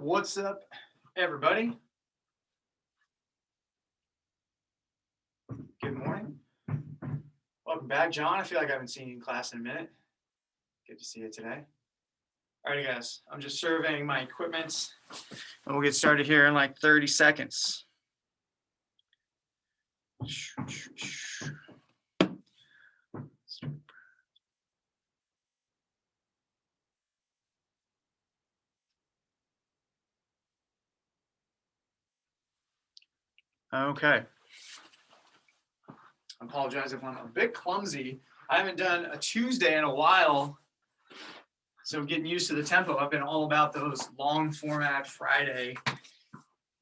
What's up, everybody? Good morning. Welcome back, John. I feel like I haven't seen you in class in a minute. Good to see you today. All right, guys, I'm just surveying my equipment, and we'll get started here in like 30 seconds. Okay. I apologize if I'm a bit clumsy. I haven't done a Tuesday in a while, so getting used to the tempo. I've been all about those long format Friday,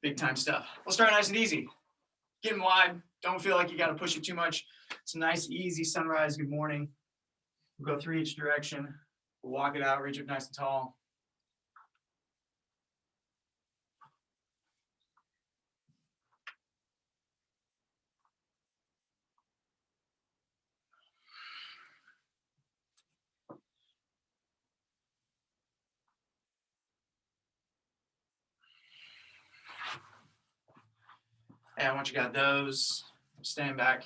big time stuff. We'll start nice and easy. Getting wide. Don't feel like you got to push it too much. It's a nice, easy sunrise. Good morning. We'll go through each direction. We'll walk it out, reach up nice and tall. And once you got those, stand back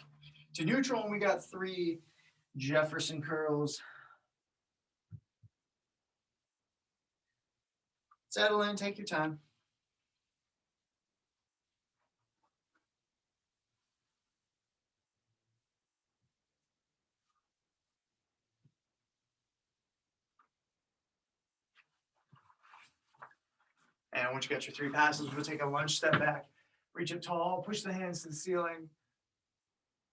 to neutral, and we got 3 Jefferson curls. Settle in, take your time. And once you got your 3 passes, we'll take a lunge step back, reach up tall, push the hands to the ceiling,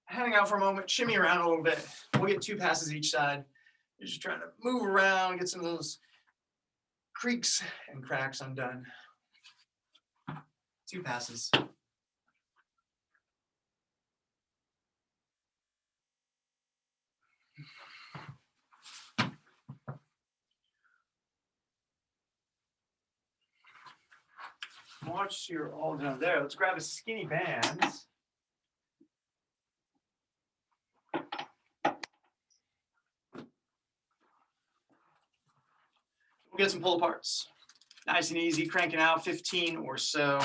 hang out for a moment, shimmy around a little bit. We'll get 2 passes each side. You're just trying to move around, get some of those creaks and cracks undone. 2 passes. Once you're all done there, let's grab a skinny bands. We'll get some pull aparts. Nice and easy, cranking out 15 or so.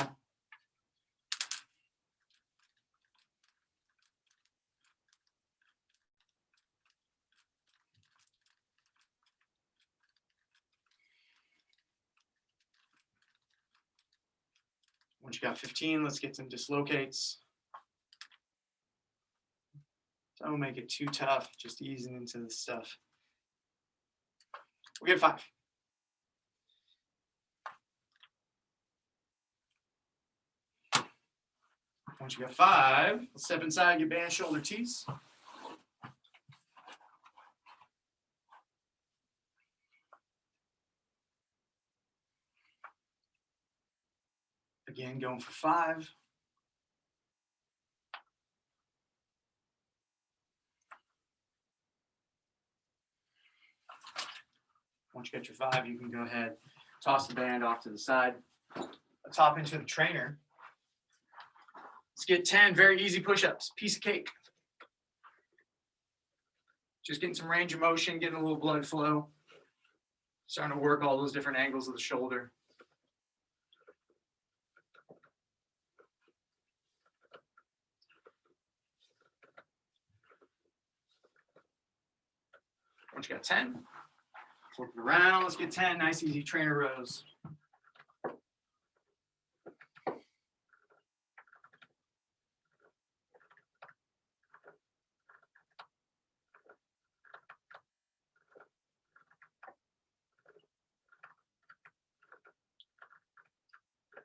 Once you got 15, let's get some dislocates. Don't make it too tough, just easing into the stuff. We'll get 5. Once you got 5, let's step inside, get band shoulder tees. Again, going for 5. Once you get your 5, you can go ahead, toss the band off to the side. Let's hop into the trainer. Let's get 10 very easy push-ups, piece of cake. Just getting some range of motion, getting a little blood flow. Starting to work all those different angles of the shoulder. Once you got 10, flip it around. Let's get 10 nice, easy trainer rows.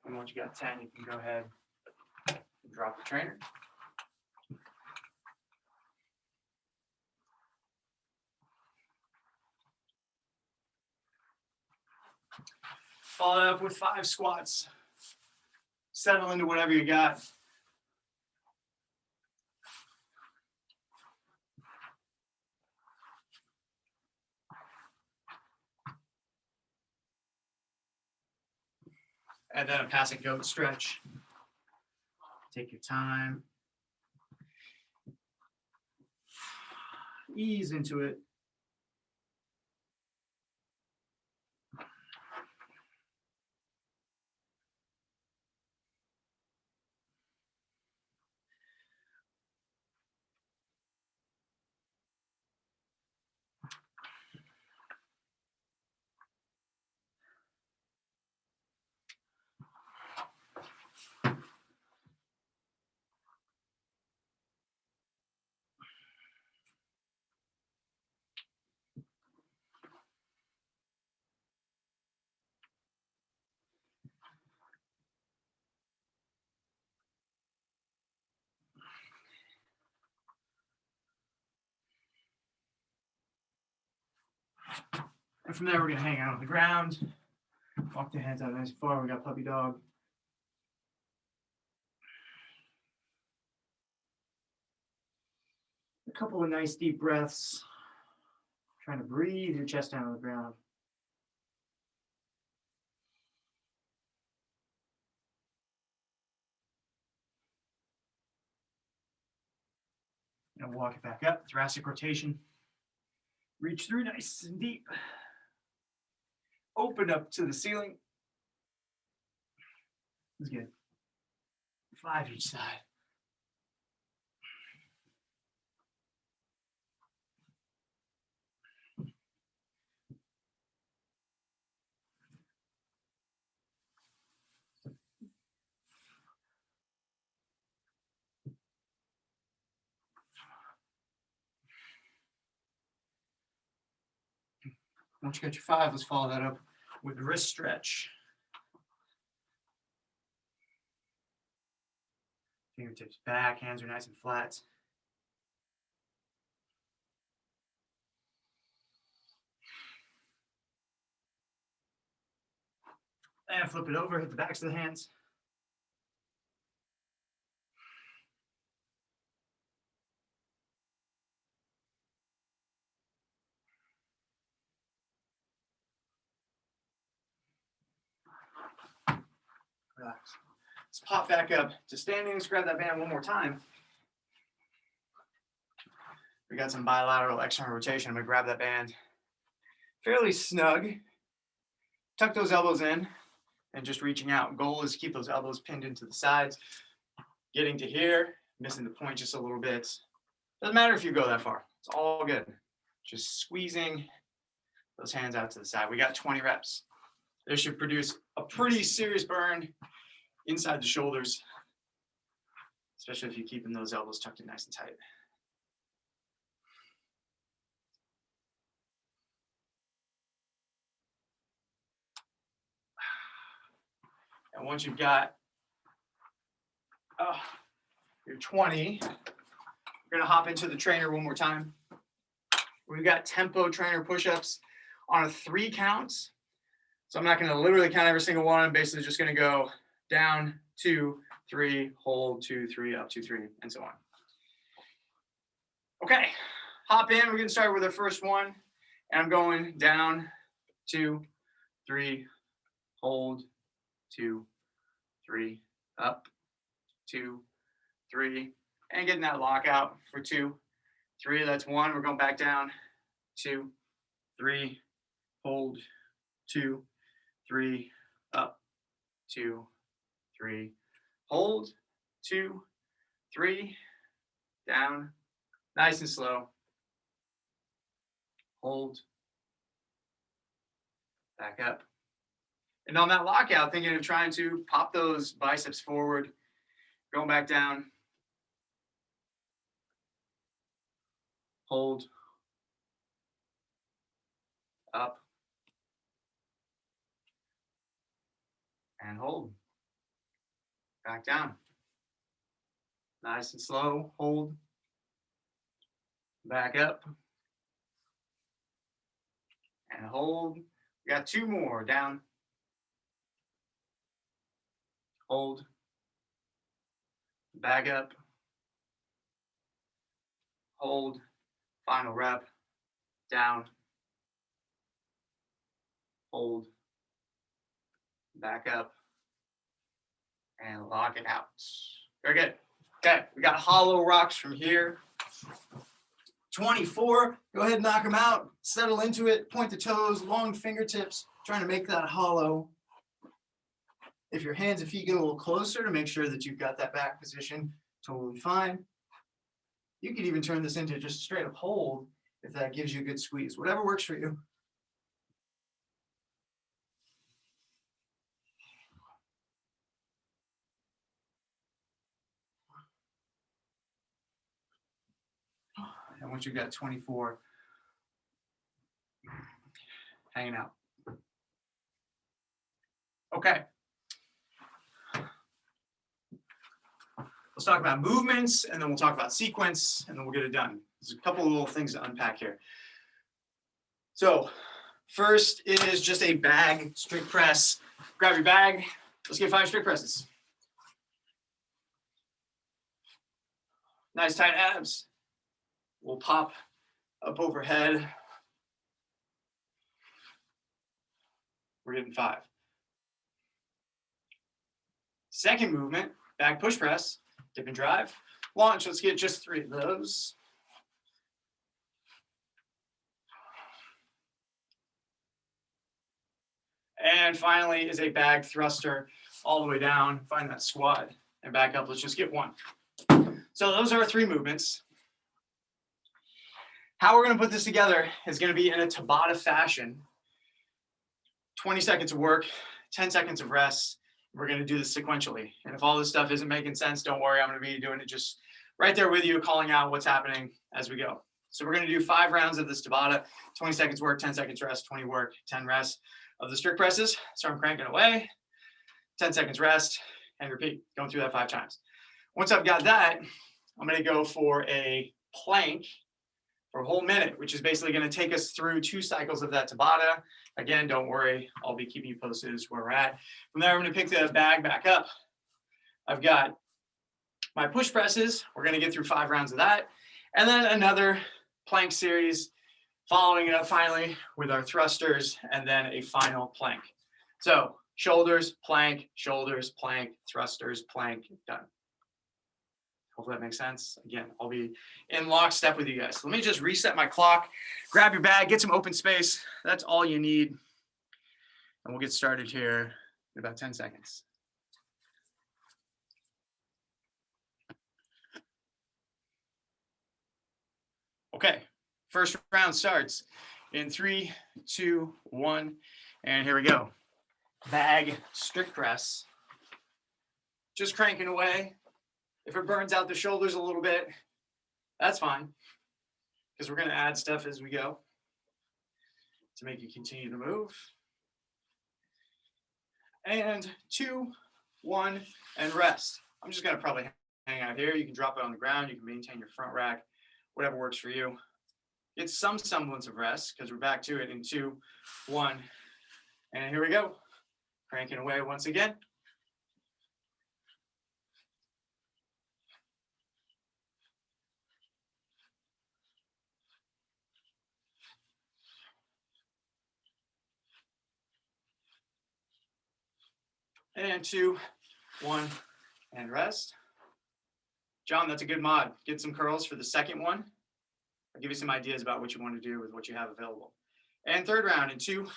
And once you got 10, you can go ahead and drop the trainer. Follow it up with 5 squats. Settle into whatever you got. And then a passing goat stretch. Take your time. Ease into it. And from there, we're gonna hang out on the ground. Walk the hands out nice and far. We got puppy dog. A couple of nice deep breaths. Trying to breathe your chest down on the ground. And walk it back up, thoracic rotation. Reach through nice and deep. Open up to the ceiling. That's good. 5 each side. Once you get your 5, let's follow that up with a wrist stretch. Fingertips back, hands are nice and flat. And flip it over, hit the backs of the hands. Relax. Let's pop back up to standing. Let's grab that band one more time. We got some bilateral external rotation. I'm gonna grab that band fairly snug. Tuck those elbows in and just reaching out. Goal is to keep those elbows pinned into the sides. Getting to here, missing the point just a little bit. Doesn't matter if you go that far. It's all good. Just squeezing those hands out to the side. We got 20 reps. This should produce a pretty serious burn inside the shoulders, especially if you're keeping those elbows tucked in nice and tight. And once you've got your 20, we're gonna hop into the trainer one more time. We've got tempo trainer push-ups on a 3 counts. So I'm not gonna literally count every single one. I'm basically just gonna go down, 2, 3, hold, 2, 3, up, 2, 3, and so on. Okay, hop in. We're gonna start with our first one. And I'm going down, 2, 3, hold, 2, 3, up, 2, 3, and getting that lockout for 2, 3. That's 1. We're going back down, 2, 3, hold, 2, 3, up, 2, 3, hold, 2, 3, down, nice and slow. Hold, back up. And on that lockout, thinking of trying to pop those biceps forward, going back down, hold, up, and hold, back down. Nice and slow, hold, back up, and hold. We got 2 more, down, hold, back up, hold, final rep, down, hold, back up, and lock it out. Very good. Okay, we got hollow rocks from here. 24, go ahead and knock them out, settle into it, point the toes, long fingertips, trying to make that hollow. If your hands and feet get a little closer to make sure that you've got that back position, totally fine. You could even turn this into just straight up hold if that gives you a good squeeze, whatever works for you. And once you've got 24, hanging out. Okay. Let's talk about movements, and then we'll talk about sequence, and then we'll get it done. There's a couple of little things to unpack here. So first is just a bag strict press. Grab your bag. Let's get 5 strict presses. Nice tight abs. We'll pop up overhead. We're getting 5. Second movement, back push press, dip and drive. Launch, let's get just 3 of those. And finally is a bag thruster all the way down. Find that squat and back up. Let's just get 1. So those are our 3 movements. How we're going to put this together is going to be in a Tabata fashion. 20 seconds of work, 10 seconds of rest. We're going to do this sequentially. And if all this stuff isn't making sense, don't worry. I'm going to be doing it just right there with you, calling out what's happening as we go. So we're going to do 5 rounds of this Tabata, 20 seconds work, 10 seconds rest, 20 work, 10 rest of the strict presses. So I'm cranking away, 10 seconds rest, and repeat, going through that 5 times. Once I've got that, I'm going to go for a plank for a whole minute, which is basically going to take us through 2 cycles of that Tabata. Again, don't worry, I'll be keeping you posted as where we're at. From there, I'm going to pick the bag back up. I've got my push presses. We're going to get through 5 rounds of that. And then another plank series, following it up finally with our thrusters, and then a final plank. So shoulders, plank, thrusters, plank, done. Hopefully that makes sense. Again, I'll be in lockstep with you guys. So let me just reset my clock, grab your bag, get some open space. That's all you need. And we'll get started here in about 10 seconds. Okay, first round starts in 3, 2, 1, and here we go. Bag strict press. Just cranking away. If it burns out the shoulders a little bit, that's fine, because we're going to add stuff as we go to make you continue to move. And 2, 1, and rest. I'm just going to probably hang out here. You can drop it on the ground. You can maintain your front rack, whatever works for you. Get some semblance of rest, because we're back to it in 2, 1, and here we go. Cranking away once again. And 2, 1, and rest. John, that's a good mod. Get some curls for the second one. I'll give you some ideas about what you want to do with what you have available. And third round in 2,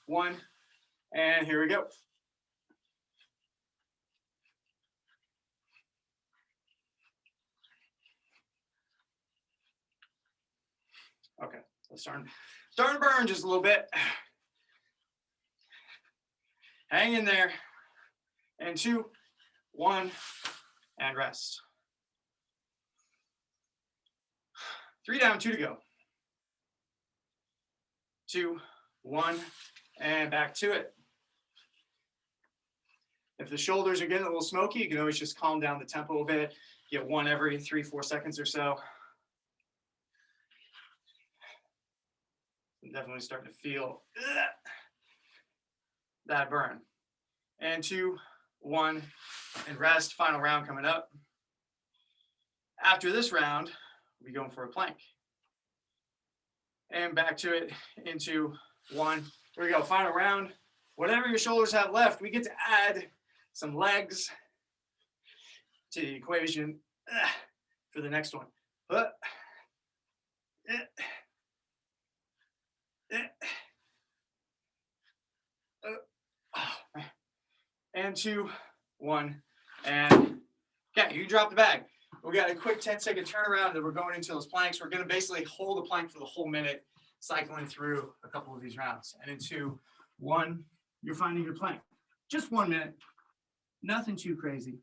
1, and here we go. Okay, let's start to burn just a little bit. Hang in there. And 2, 1, and rest. 3 down, 2 to go. 2, 1, and back to it. If the shoulders are getting a little smoky, you can always just calm down the tempo a bit. Get 1 every 3, 4 seconds or so. I'm definitely starting to feel that burn. And 2, 1, and rest. Final round coming up. After this round, we're going for a plank. And back to it into 1. Here we go, final round. Whatever your shoulders have left, we get to add some legs to the equation for the next one. And 2, 1, and okay, you drop the bag. We got a quick 10-second turnaround that we're going into those planks. We're going to basically hold the plank for the whole minute, cycling through a couple of these rounds. And in 2, 1, you're finding your plank. Just 1 minute, nothing too crazy.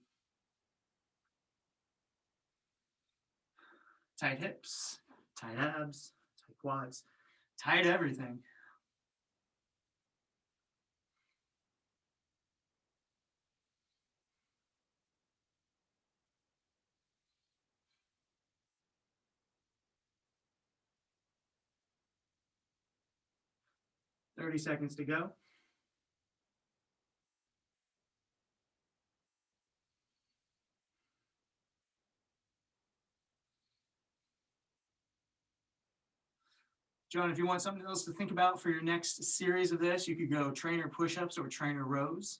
Tight hips, tight abs, tight quads, tight everything. 30 seconds to go. John, if you want something else to think about for your next series of this, you could go trainer push-ups or trainer rows.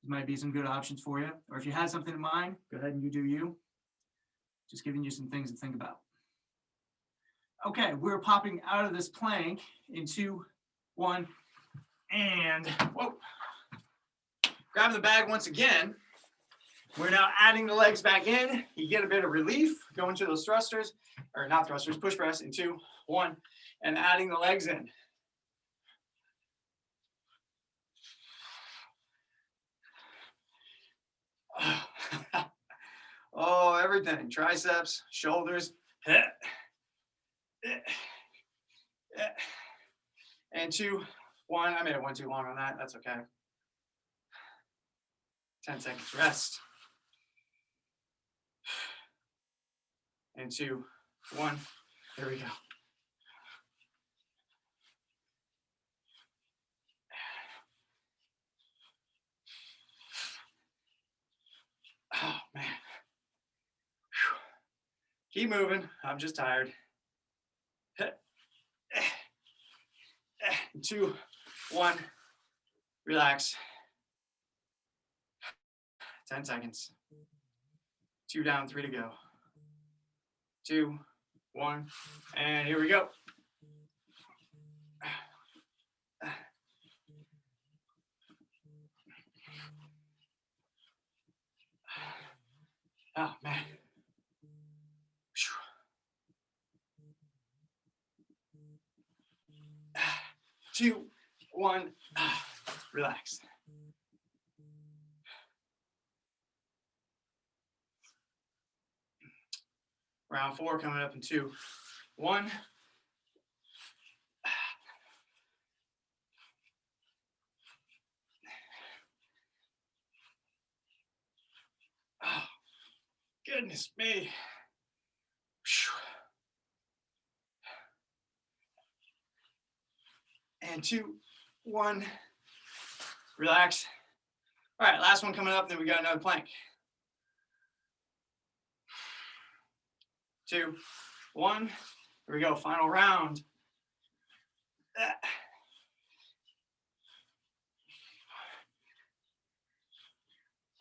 These might be some good options for you. Or if you had something in mind, go ahead and you do you. Just giving you some things to think about. Okay, we're popping out of this plank in 2, 1, and whoa. Grab the bag once again. We're now adding the legs back in. You get a bit of relief, go into those thrusters, or not thrusters, push press in 2, 1, and adding the legs in. Oh, everything, triceps, shoulders, and 2, 1. I made it 1 too long on that. That's okay. 10 seconds rest. And 2, 1. There we go. Oh man. Whew. Keep moving. I'm just tired. 2, 1. Relax. 10 seconds. 2 down, 3 to go. 2, 1, and here we go. Oh man. 2, 1, relax. Round 4 coming up in 2, 1. Oh, goodness me. And 2, 1, relax. All right, last one coming up, then we got another plank. 2, 1, here we go, final round.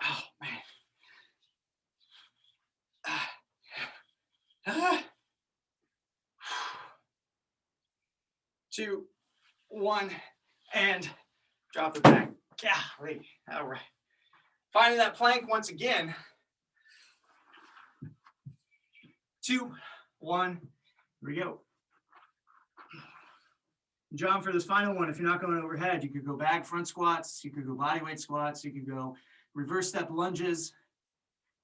Oh man. 2, 1, and drop it back. Golly, all right. Finding that plank once again. 2, 1, here we go. John, for this final one, if you're not going overhead, you could go back front squats, you could go bodyweight squats, you could go reverse step lunges.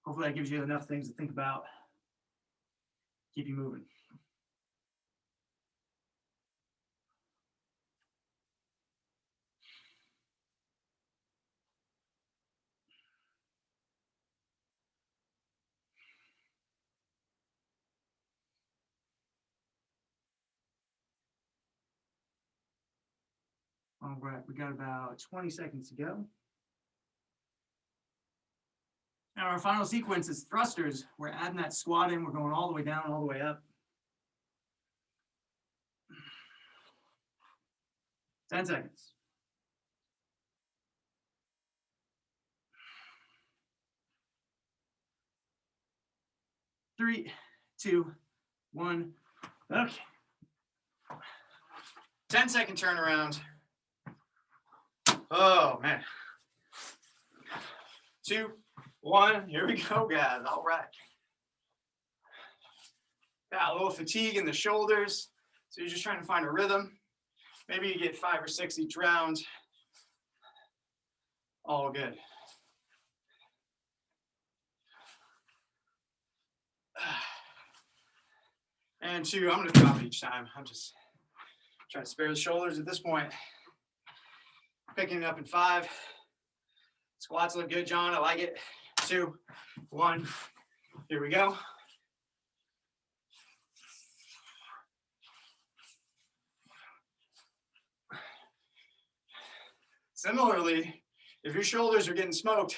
Hopefully that gives you enough things to think about. Keep you moving. All right, we got about 20 seconds to go. Now our final sequence is thrusters. We're adding that squat in. We're going all the way down, all the way up. 10 seconds. 3, 2, 1. Okay. 10-second turnaround. Oh man. 2, 1. Here we go, guys. All right. Got a little fatigue in the shoulders, so you're just trying to find a rhythm. Maybe you get 5 or 6 each round. All good. And 2, I'm going to drop it each time. I'm just trying to spare the shoulders at this point. Picking it up in 5. Squats look good, John. I like it. 2, 1. Here we go. Similarly, if your shoulders are getting smoked,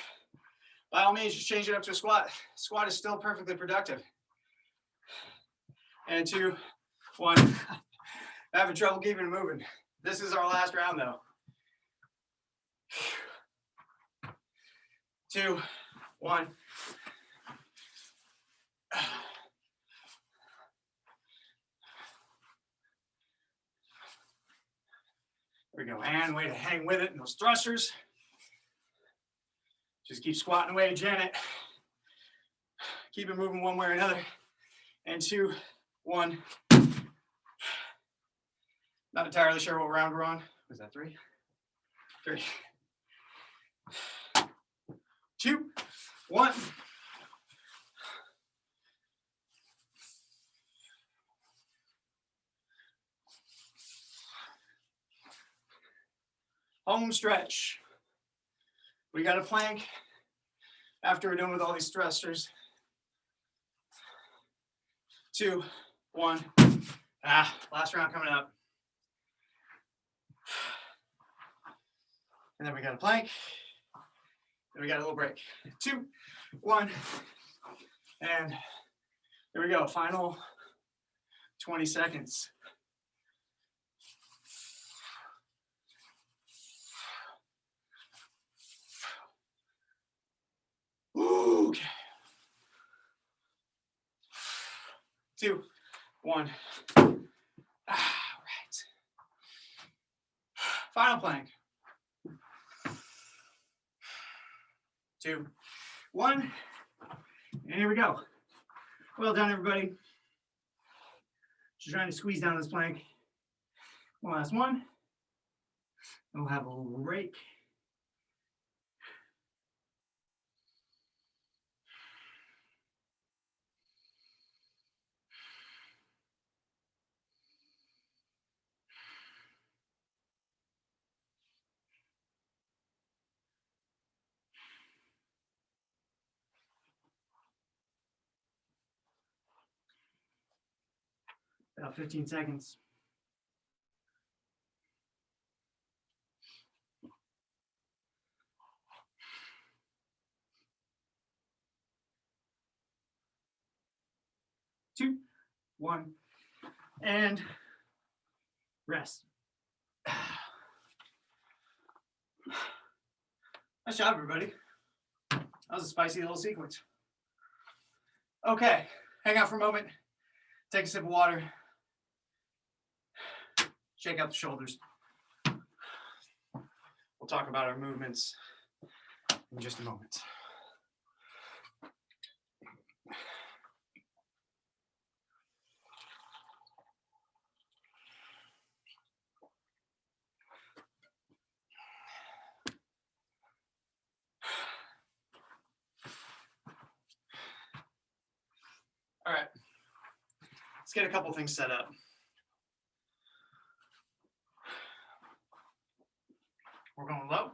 by all means, just change it up to a squat. Squat is still perfectly productive. And 2, 1. I'm having trouble keeping it moving. This is our last round though. 2, 1. There we go. And way to hang with it in those thrusters. Just keep squatting away, Janet. Keep it moving one way or another. And 2, 1. Not entirely sure what round we're on. Was that 3? 3. 2, 1. Home stretch. We got a plank after we're done with all these thrusters. 2, 1. Last round coming up. And then we got a plank. Then we got a little break. 2, 1. And there we go. Final 20 seconds. Okay. 2, 1. All right. Final plank. 2, 1. And here we go. Well done, everybody. Just trying to squeeze down this plank. One last one. And we'll have a little break. About 15 seconds. Two, 1, and rest. Nice job, everybody. That was a spicy little sequence. Okay, hang out for a moment. Take a sip of water. Shake out the shoulders. We'll talk about our movements in just a moment. All right, let's get a couple things set up. We're going low,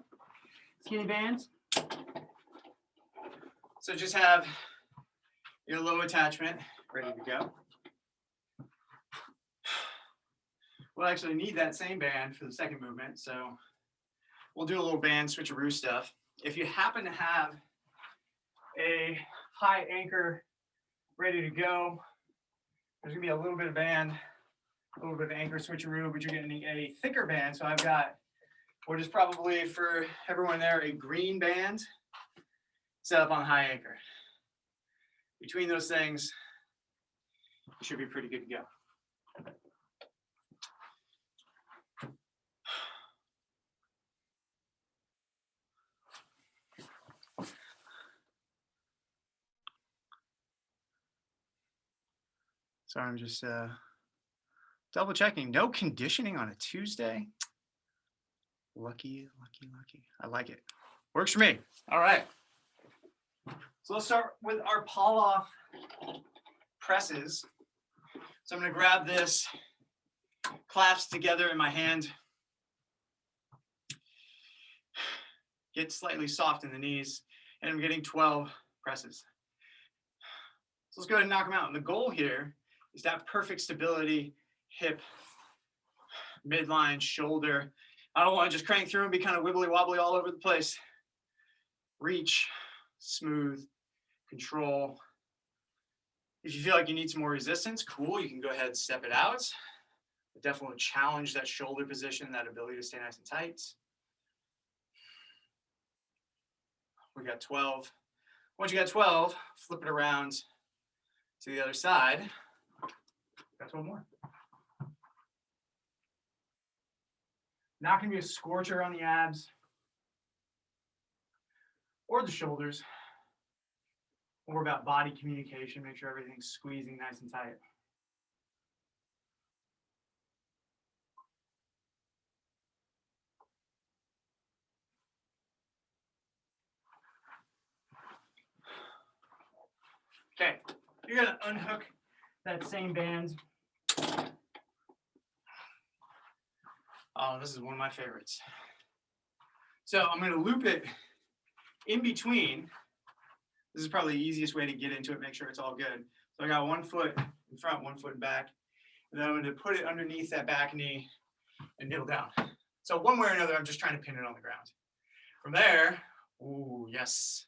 skinny bands. So just have your low attachment ready to go. We'll actually need that same band for the second movement, so we'll do a little band switcheroo stuff. If you happen to have a high anchor ready to go, there's gonna be a little bit of band, a little bit of anchor switcheroo, but you're gonna need a thicker band. So I've got what is probably for everyone there a green band set up on high anchor. Between those things, you should be pretty good to go. Sorry, I'm just double checking. No conditioning on a Tuesday. Lucky, lucky, lucky. I like it. Works for me. All right. So let's start with our Pallof presses. So I'm going to grab this, clasp together in my hand, get slightly soft in the knees, and I'm getting 12 presses. So let's go ahead and knock them out. And the goal here is to have perfect stability, hip, midline, shoulder. I don't want to just crank through and be kind of wibbly wobbly all over the place. Reach, smooth, control. If you feel like you need some more resistance, cool, you can go ahead and step it out. But definitely challenge that shoulder position, that ability to stay nice and tight. We got 12. Once you got 12, flip it around to the other side. Got 12 more. Not going to be a scorcher on the abs or the shoulders. More about body communication, make sure everything's squeezing nice and tight. Okay, you're going to unhook that same band. Oh, this is one of my favorites. So I'm going to loop it in between. This is probably the easiest way to get into it, make sure it's all good. So I got 1 foot in front, 1 foot back, and then I'm going to put it underneath that back knee and kneel down. So one way or another, I'm just trying to pin it on the ground. From there, ooh, yes,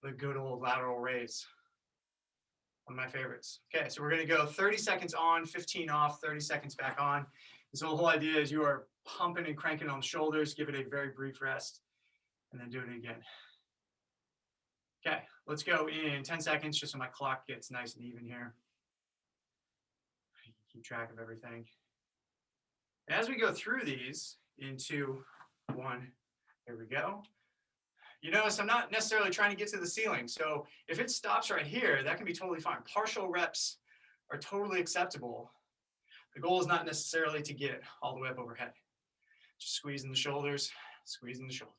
the good old lateral raise. One of my favorites. Okay, so we're going to go 30 seconds on, 15 off, 30 seconds back on. So the whole idea is you are pumping and cranking on the shoulders, give it a very brief rest, and then do it again. Okay, let's go in 10 seconds just so my clock gets nice and even here. Keep track of everything. As we go through these, in 2, 1, here we go. You notice I'm not necessarily trying to get to the ceiling. So if it stops right here, that can be totally fine. Partial reps are totally acceptable. The goal is not necessarily to get all the way up overhead. Just squeezing the shoulders, squeezing the shoulders.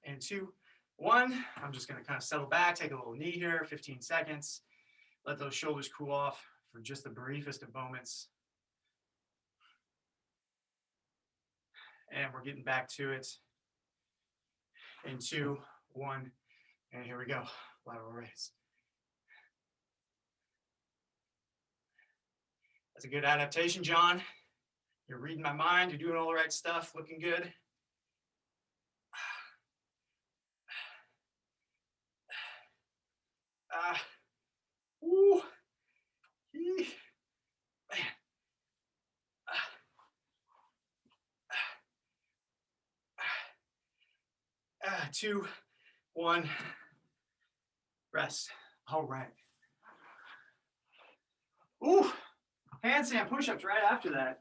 And 2, 1, I'm just going to kind of settle back, take a little knee here, 15 seconds. Let those shoulders cool off for just the briefest of moments. And we're getting back to it. In 2, 1, and here we go, lateral raise. That's a good adaptation, John. You're reading my mind, you're doing all the right stuff, looking good. Ooh, man. 2, 1, rest. All right. Ooh, handstand push-ups right after that.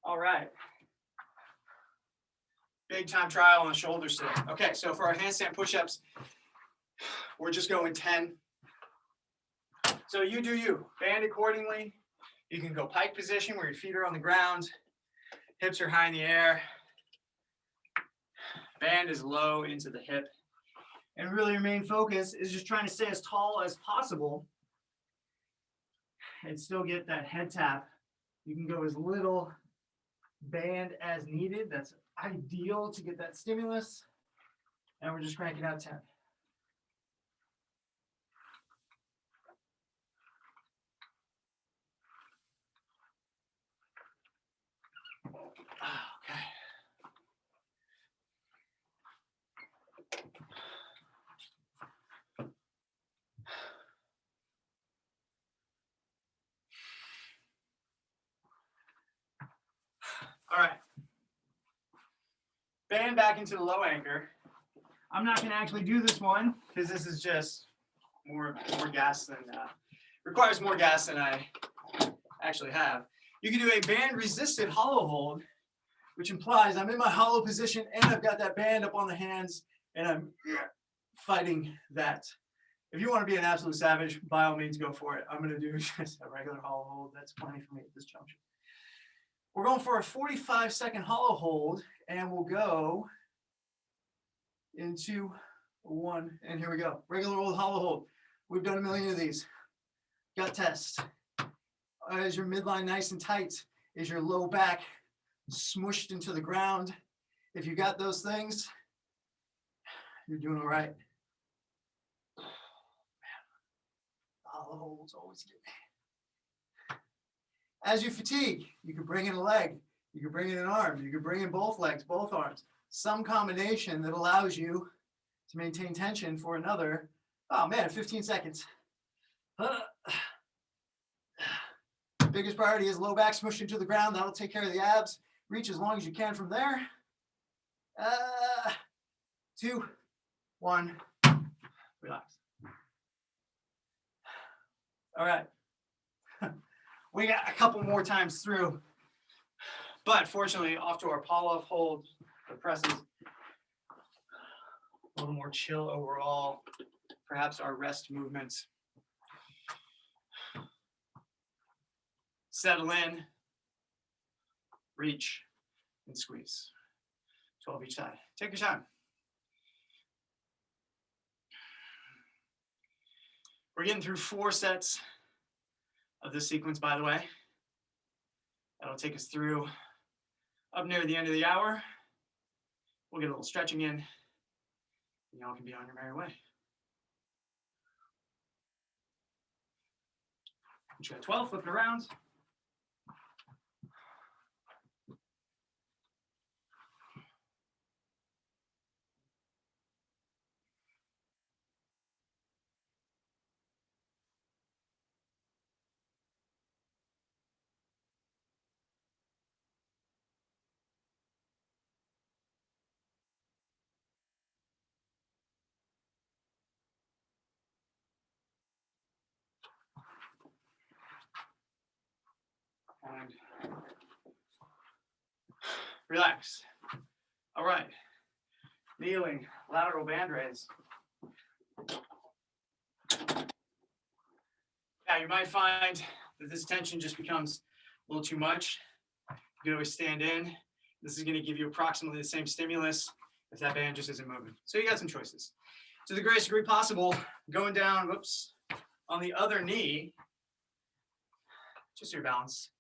All right. Big time trial on the shoulder sit. Okay, so for our handstand push-ups, we're just going 10. So you do you. Band accordingly. You can go pike position where your feet are on the ground. Hips are high in the air. Band is low into the hip. And really your main focus is just trying to stay as tall as possible and still get that head tap. You can go as little band as needed. That's ideal to get that stimulus. And we're just cranking out 10. Okay. All right. Band back into the low anchor. I'm not going to actually do this one because this is just more gas than requires more gas than I actually have. You can do a band resisted hollow hold, which implies I'm in my hollow position and I've got that band up on the hands and I'm fighting that. If you want to be an absolute savage, by all means, go for it. I'm going to do just a regular hollow hold. That's plenty for me at this juncture. We're going for a 45-second hollow hold, and we'll go into 1. And here we go. Regular old hollow hold. We've done a million of these. Gut test. Is your midline nice and tight? Is your low back smushed into the ground? If you got those things, You're doing all right. Hollow holds always get me. As you fatigue, you can bring in a leg, you can bring in an arm, you can bring in both legs, both arms. Some combination that allows you to maintain tension for another, 15 seconds. Biggest priority is low back smushed into the ground. That'll take care of the abs. Reach as long as you can from there. 2, 1, relax. All right. We got a couple more times through, but fortunately off to our Pallof hold, the presses, a little more chill overall, perhaps our rest movements. Settle in, reach, and squeeze. 12 each side. Take your time. We're getting through 4 sets of this sequence, by the way. That'll take us through up near the end of the hour. We'll get a little stretching in, and y'all can be on your merry way. You got 12, flipping around. And relax. All right. Kneeling, lateral band raise. Now you might find that this tension just becomes a little too much. You can always stand in. This is going to give you approximately the same stimulus if that band just isn't moving. So you got some choices. To the greatest degree possible, going down, on the other knee, just your balance.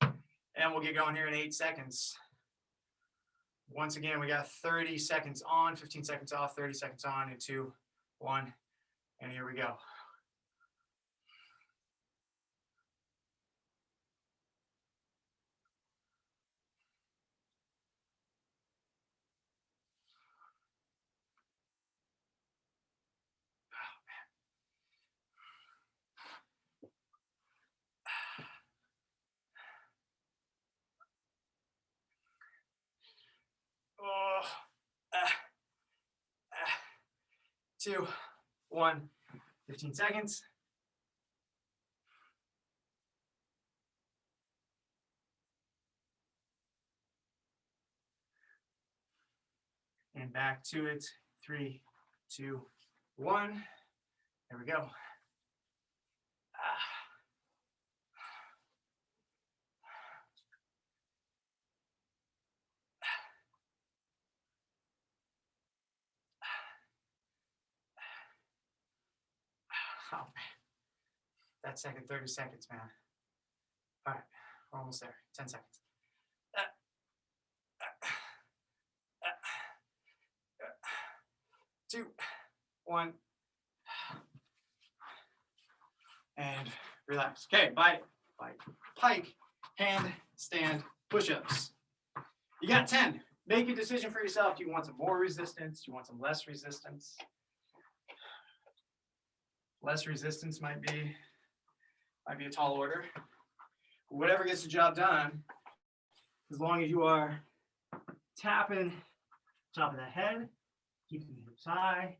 And we'll get going here in 8 seconds. Once again, we got 30 seconds on, 15 seconds off, 30 seconds on, and 2, 1, and here we go. Oh, 2, 1, 15 seconds. And back to it. 3, 2, 1. There we go. Oh, man. That second 30 seconds, man. All right, we're almost there. 10 seconds. 2, 1, and relax. Okay, bite, pike, hand, stand, push-ups. You got 10. Make a decision for yourself. Do you want some more resistance? Do you want some less resistance? Less resistance might be a tall order. Whatever gets the job done, as long as you are tapping top of the head, keeping the hips high,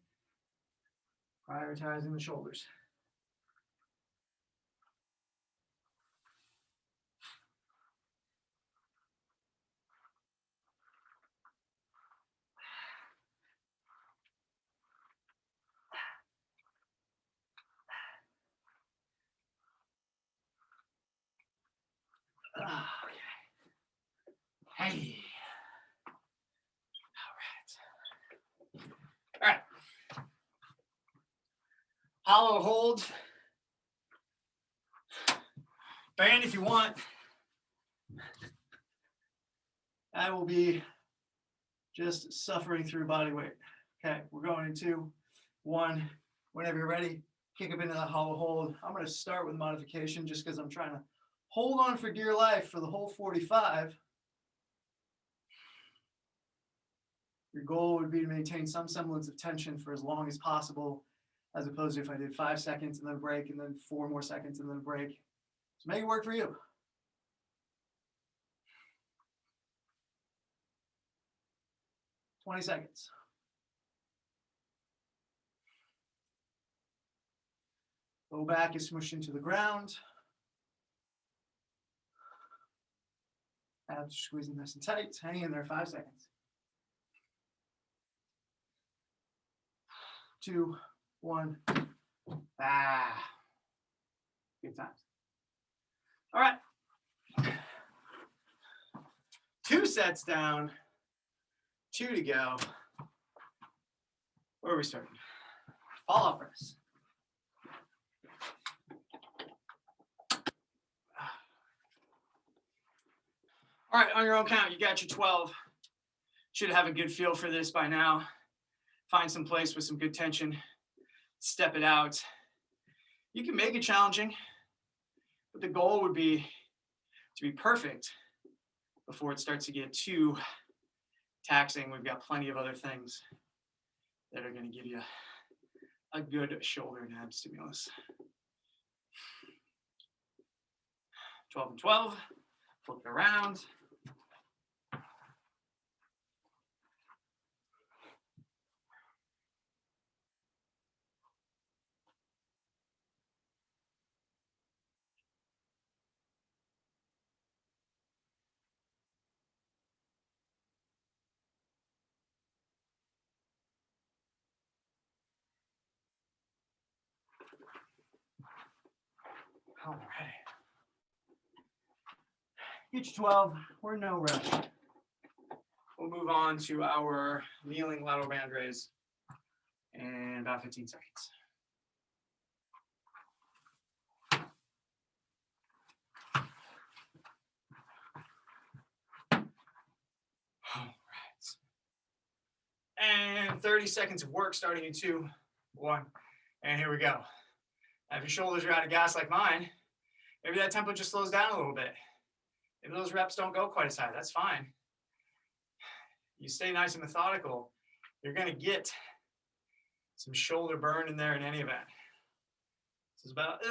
prioritizing the shoulders. Okay. Hey. All right. Hollow hold. Band if you want. I will be just suffering through body weight. Okay, we're going in 2, 1. Whenever you're ready, kick up into that hollow hold. I'm going to start with modification just because I'm trying to hold on for dear life for the whole 45. Your goal would be to maintain some semblance of tension for as long as possible, as opposed to if I did 5 seconds and then a break and then 4 more seconds and then a break. So make it work for you. $20. Low back is smushed into the ground. Abs squeezing nice and tight. Hang in there 5 seconds. 2, 1. Good times. All right. 2 sets down. 2 to go. Where are we starting? Fall out press. All right, on your own count, you got your 12. Should have a good feel for this by now. Find some place with some good tension. Step it out. You can make it challenging, but the goal would be to be perfect before it starts to get too taxing. We've got plenty of other things that are going to give you a good shoulder and ab stimulus. 12 and 12. Flip it around. All right. Each 12, we're no rush. We'll move on to our kneeling lateral band raise in about 15 seconds. All right. And 30 seconds of work starting in 2, 1. And here we go. Now, if your shoulders are out of gas like mine, maybe that tempo just slows down a little bit. If those reps don't go quite as high, that's fine. You stay nice and methodical, you're going to get some shoulder burn in there in any event. This is about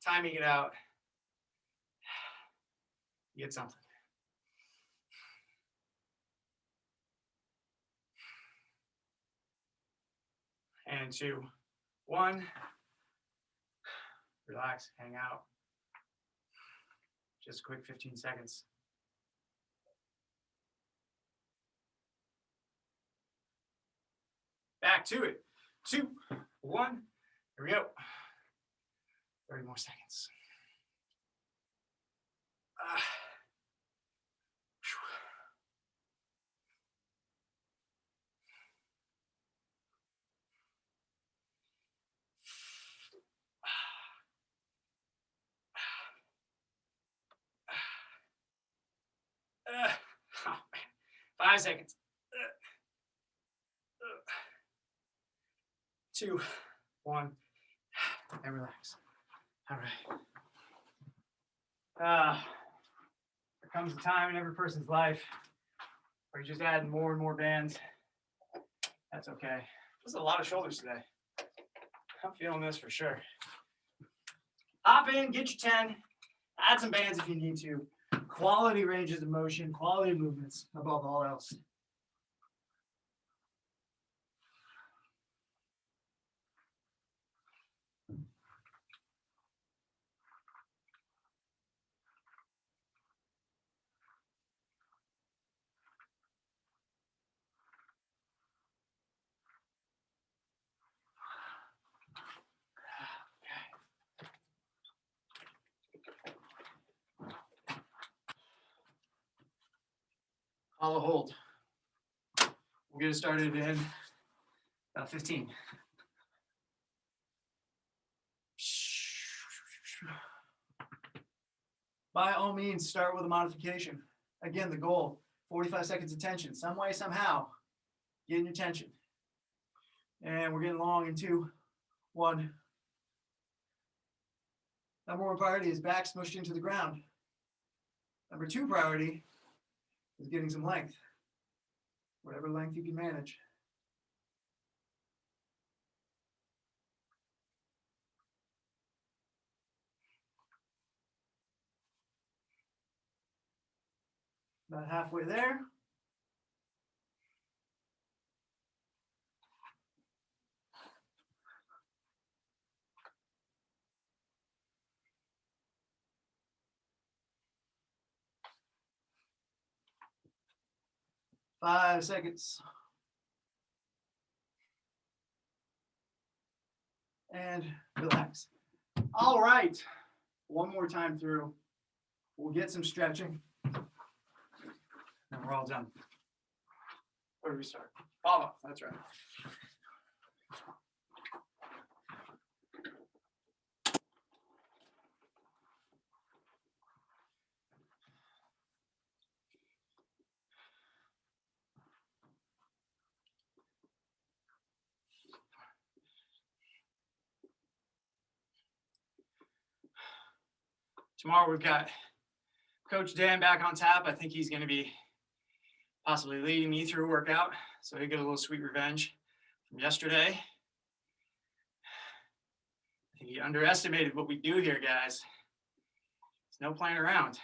timing it out. You get something. And 2, 1. Relax, hang out. Just a quick 15 seconds. Back to it. 2, 1. Here we go. 30 more seconds. Oh, man. 5 seconds. 2, 1, and relax. All right. There comes a time in every person's life where you just add more and more bands. That's okay. This is a lot of shoulders today. I'm feeling this for sure. Hop in, get your 10, add some bands if you need to. Quality ranges of motion, quality movements above all else. Hollow hold. We'll get it started in about 15. By all means, start with a modification. Again, the goal, 45 seconds of tension. Some way, somehow, getting your tension. And we're getting long in 2, 1. Number 1 priority is back smushed into the ground. Number 2 priority is getting some length, whatever length you can manage. About halfway there. Five seconds. And relax. All right. One more time through. We'll get some stretching. And we're all done. Where do we start? Follow. That's right. Tomorrow we've got Coach Dan back on tap. I think he's going to be possibly leading me through a workout, so he'll get a little sweet revenge from yesterday. I think he underestimated what we do here, guys. There's no playing around.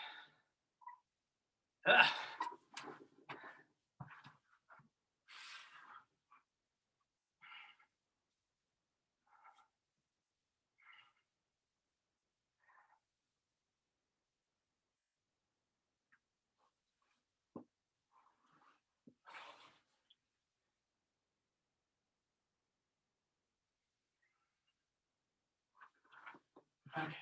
Okay.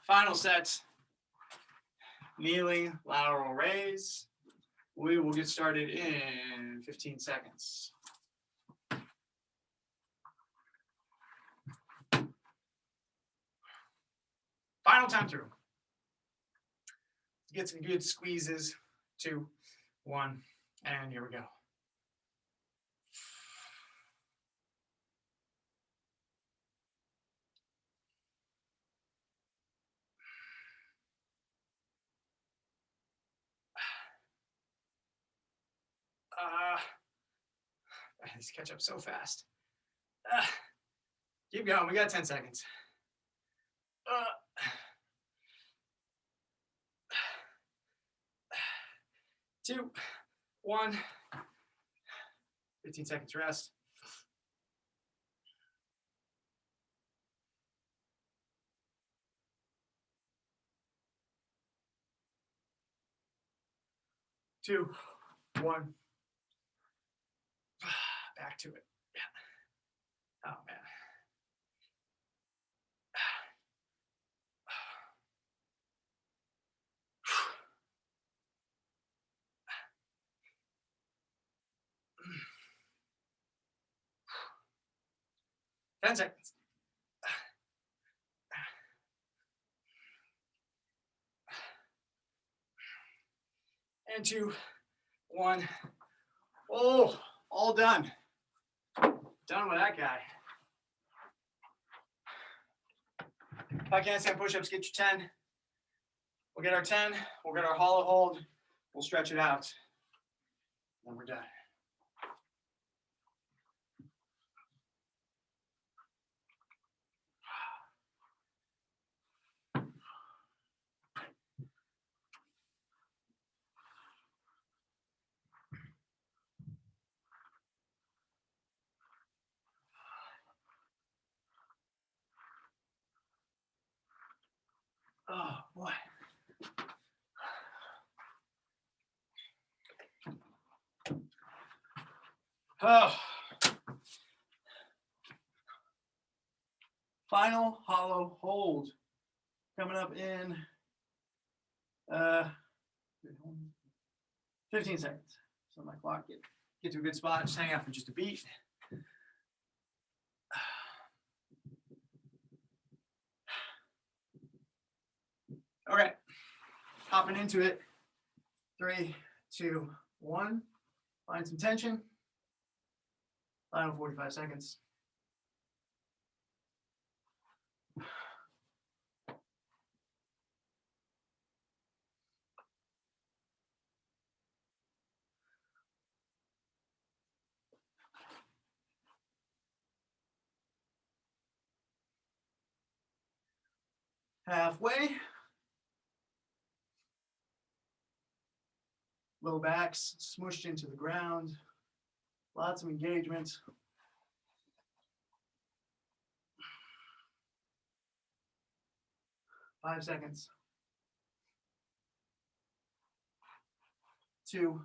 Final sets. Kneeling lateral raise. We will get started in 15 seconds. Final time through. Get some good squeezes. 2, 1, and here we go. These catch up so fast. Keep going. We got 10 seconds. 2, 1. 15 seconds rest. Two, 1. Back to it. Yeah. Oh, man. Ten seconds. And 2, 1. Oh, all done. Done with that guy. If I can't stand push-ups, get your 10. We'll get our 10. We'll get our hollow hold. We'll stretch it out. Then we're done. Oh, boy. Oh. Final hollow hold coming up in 15 seconds. So my clock get to a good spot. Just hang out for just a beat. Okay, hopping into it. 3, 2, 1. Find some tension. Final 45 seconds. Halfway. Low backs smushed into the ground. Lots of engagement. Five seconds. 2,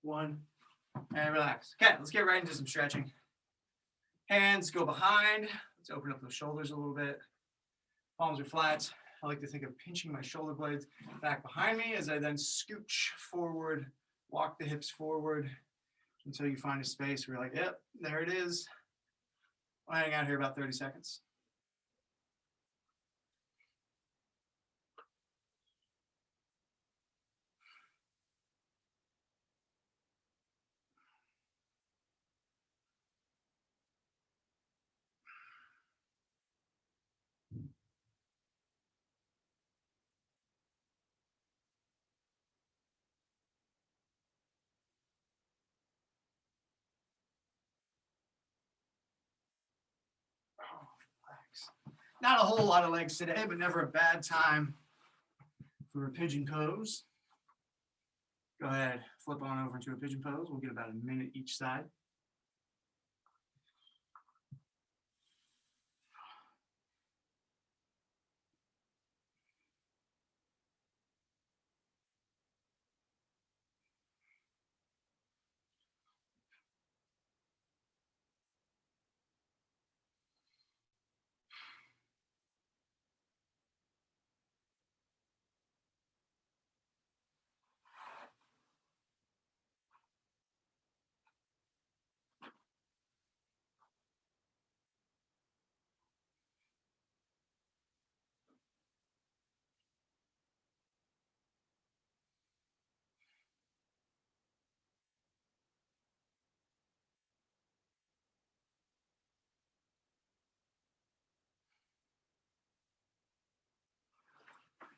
1, and relax. Okay, let's get right into some stretching. Hands go behind. Let's open up those shoulders a little bit. Palms are flat. I like to think of pinching my shoulder blades back behind me as I then scooch forward, walk the hips forward until you find a space where you're like, yep, there it is. I'll hang out here about 30 seconds. Not a whole lot of legs today, but never a bad time for a pigeon pose. Go ahead, flip on over into a pigeon pose. We'll get about a minute each side.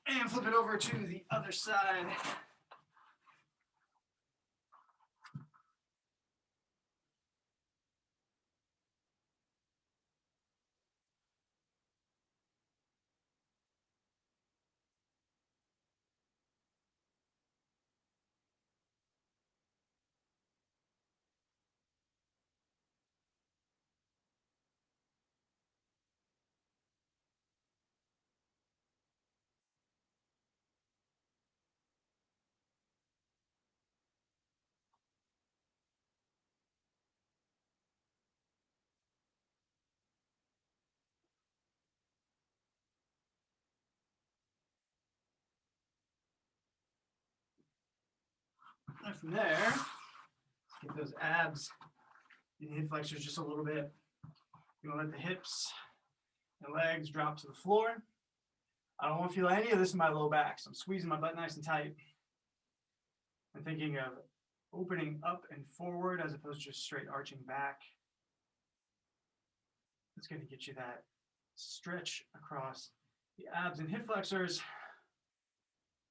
And flip it over to the other side. And from there, get those abs and hip flexors just a little bit. You want to let the hips and legs drop to the floor. I don't want to feel any of this in my low back, so I'm squeezing my butt nice and tight. I'm thinking of opening up and forward as opposed to just straight arching back. It's going to get you that stretch across the abs and hip flexors,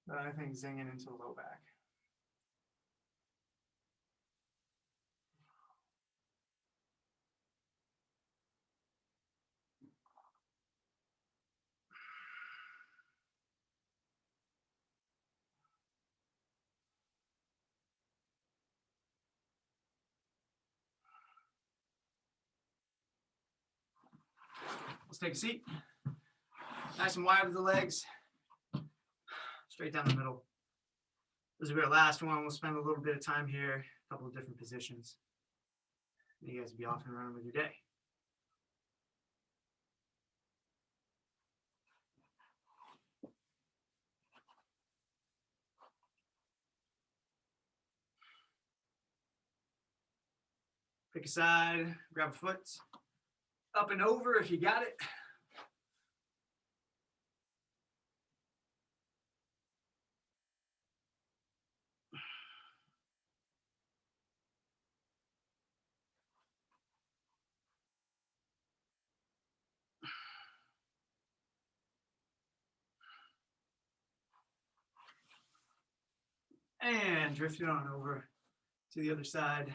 but I think zinging into the low back. Let's take a seat. Nice and wide with the legs. Straight down the middle. This will be our last one. We'll spend a little bit of time here, a couple of different positions. You guys will be off and running with your day. Pick a side, grab a foot. Up and over if you got it. And drift it on over to the other side.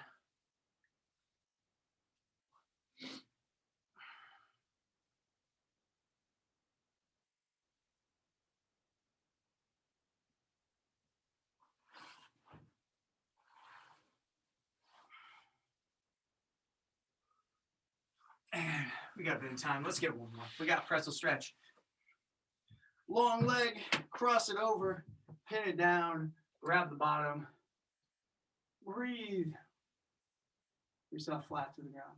And we got a bit of time. Let's get one more. We got a pretzel stretch. Long leg, cross it over, pin it down, grab the bottom, breathe yourself flat to the ground.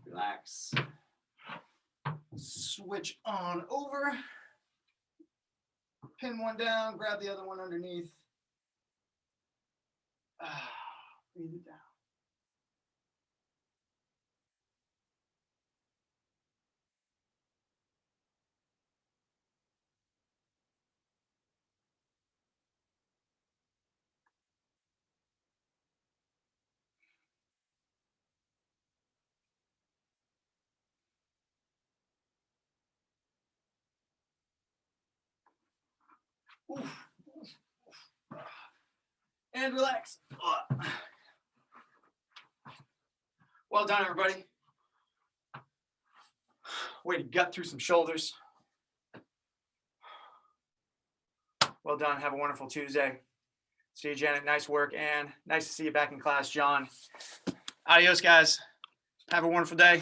Relax. Switch on over. Pin one down, grab the other one underneath. Breathe it down. Oof. And relax. Well done, everybody. Way to gut through some shoulders. Well done. Have a wonderful Tuesday. See you, Janet. Nice work. And nice to see you back in class, John. Adios, guys. Have a wonderful day.